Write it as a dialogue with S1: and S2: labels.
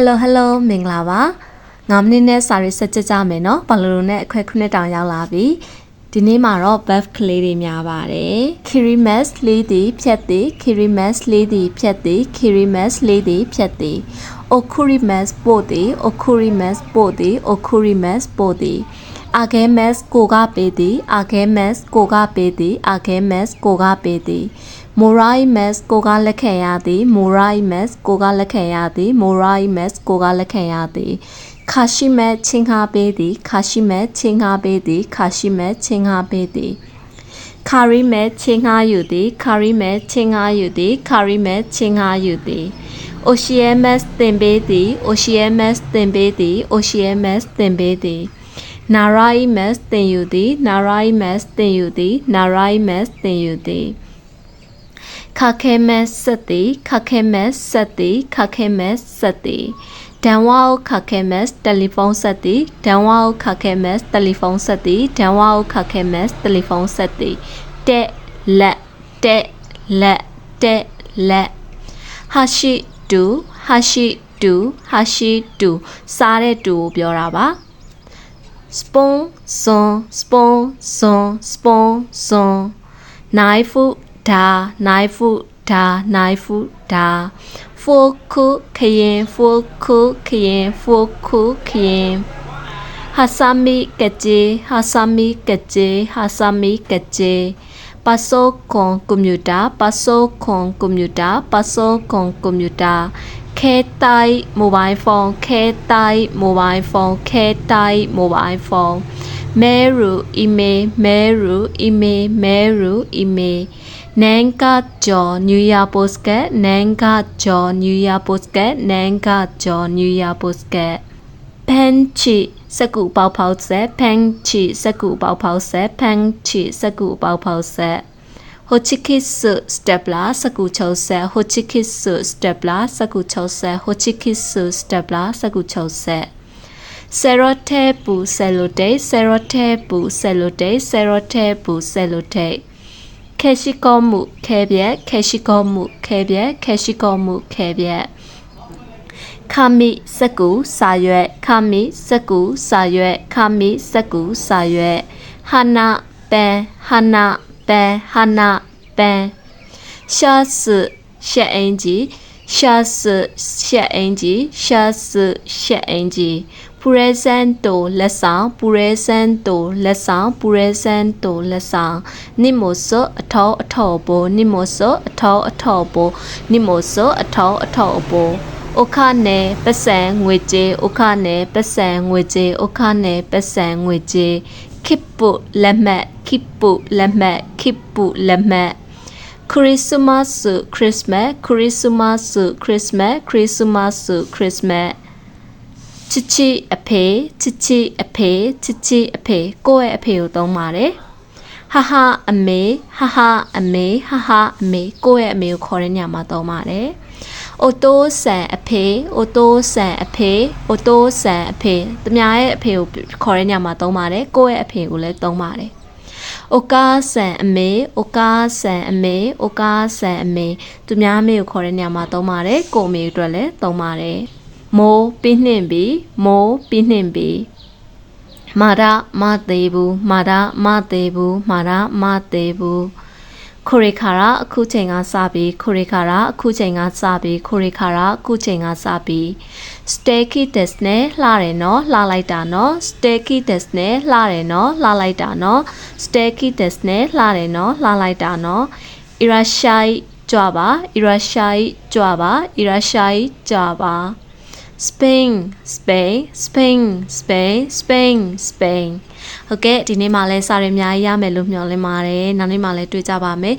S1: Hello မင်္ဂလာပါ9မိနစ်နဲ့စာရေးဆက်ကြကြမယ်နော်ဘာလို့လဲအခွဲခုနှစ်တောင်ရောက်လာပြီဒီနေ့မှာတော့ buff ကလေးတွေများပါတယ် Kirimas လေးသည်ဖြတ်သည် Kirimas လေးသည်ဖြတ်သည် Kirimas လေးသည်ဖြတ်သည် Okurimas ပို့သည် Okurimas ပို့သည် Okurimas ပို့သည် Agemas ကိုကပေးသည် Agemas ကိုကပေးသည် Agemas ကိုကပေးသည်Moraimas ကိုကလက်ခံရသည် Moraimas ကိုကလက်ခံရသည် Moraimas ကိုကလက်ခံရသည် Kashimet ချင်းဟာပေးသည် Kashimet ချင်းဟာပေးသည် Kashimet ချင်းဟာပေးသည် Karimet ချင်းဟာယူသည် Karimet ချင်းဟာယူသည် Karimet ချင်းဟာယူသည် Osiemas တင်ပေးသည် Osiemas တင်ပေးသည် Osiemas တင်ပေးသည် Naraimas တင်ယူသည် Naraimas တင်ယူသည် Naraimas တင်ယူသည်Kakemes ဆက်သည် Kakemes ဆက်သည် Kakemes ဆက်သည်ဒန်ဝါအို Kakemes တယ်လီဖုန်းဆက်သည်ဒန်ဝါအို Kakemes တယ်လီဖုန်းဆက်သည်ဒန်ဝါအို Kakemes တယ်လီဖုန်းဆက်သည်တက်လက်တက်လက်တက်လက်ဟာရှိတူဟာရှိတူဟာရှိတူစားတဲ့တူကိုပြောတာပါ spoon son spoon son spoon son knifeဒါနိုင်ဖူဒါနိုင်ဖူဒါဖိုခုခရင်ဖိုခုခရင်ဖိုခုခရင်ဟာဆာမီကကြေဟာဆာမီကကြေဟာဆာမီကကြေပါဆိုကွန်ကွန်ပျူတာပါဆိုကွန်ကွန်ပျူတာပါဆိုကွန်ကွန်ပျူတာခဲတိုင်မိုဘိုင်းဖုန်းခဲတိုင်မိုဘိုင်းဖုန်းခဲတိုင်မိုဘိုင်းဖုန်းမဲရူအီမေးမဲရူအီမေးမဲရူအီမေးNanga John New Year Postcard Nanga John New Year Postcard Nanga John New Year Postcard Panchi စကူပေါက်ဖောက်ဆက် Panchi စကူပေါက်ဖောက်ဆက် Panchi စကူပေါက်ဖောက်ဆက် Hochikitsu Stapler စကူချုပ်ဆက် Hochikitsu Stapler စကူချုပ်ဆက် Hochikitsu Stapler စကူချုပ်ဆက် Serotape Sellotape Serotape Sellotape Serotape Sellotapeခဲရှိကောမှုခဲပြက်ခဲရှိကောမှုခဲပြက်ခဲရှိကောမှုခဲပြက်ခမိစကူစာရွက်ခမိစကူစာရွက်ခမိစကူစာရွက်ဟနာပန်ဟနာပန်ဟနာပန်ရှာစရှက်အင်ကြီးရှာစရှက်အင်ကြီးရှာစရှက်အင်ကြီးပူရဲစန်တိုလက်ဆောင်ပူရဲစန်တိုလက်ဆောင်ပူရဲစန်တိုလက်ဆောင်နိမိုဆောအထောအထောဘိုနိမိုဆောအထောအထောဘိုနိမိုဆောအထောအထောဘိုဥခနဲ့ပစံငွေကြေးဥခနဲ့ပစံငွေကြေးဥခနဲ့ပစံငွေကြေးခိပုလက်မှတ်ခိပုလက်မှတ်ခိပုလက်မှတ်ခရစ်စမတ်ခရစ်မတ်ခရစ်စမတ်ခရစ်မတ်ခရစ်စမတ်ခရစ်မတ်ချစ်ချစ်အဖေချစ်ချစ်အဖေချစ်ချစ်အဖေကိုယ့်ရဲ့အဖေကိုသုံးပါတယ်ဟာဟာအမေဟာဟာအမေဟာဟာအမေကိုယ့်ရဲ့အမေကိုခေါ်တဲ့ညမှာသုံးပါတယ်အိုတိုဆန်အဖေအိုတိုဆန်အဖေအိုတိုဆန်အဖေသူများရဲ့အဖေကိုခေါ်တဲ့ညမှာသုံးပါတယ်ကိုယ့်ရဲ့အဖေကိုလည်းသုံးပါတယ်အိုကာဆန်အမေအိုကာဆန်အမေအိုကာဆန်အမေသူများအမေကိုခေါ်တဲ့ညမှာသုံးပါတယ်ကိုအမေအတွက်လည်းသုံးပါတယ်မိုးပြင်းနှင်ပြီးမိုးပြင်းနှင်ပြီးမာရမသေးဘူးမာရမသေးဘူးမာရမသေးဘူးခိုရီခါရအခုချိန်ကစပြီးခိုရီခါရအခုချိန်ကစပြီးခိုရီခါရအခုချိန်ကစပြီး Sticky test နဲ့လှတယ်နော်လှလိုက်တာနော် Sticky test နဲ့လှတယ်နော်လှလိုက်တာနော် Sticky test နဲ့လှတယ်နော်လှလိုက်တာနော် Irashai ကြွပါ Irashai ကြွပါ Irashai ကြွပါSpain Spain Spain Spain Spain Spain ဟုတ်ကဲ့ဒီနေ့မှလည်းစာရင်းအများကြီးရမယ်လို့မျှော်လင့်ပါတယ်နောက်နေ့မှလည်းတွေ့ကြပါမယ်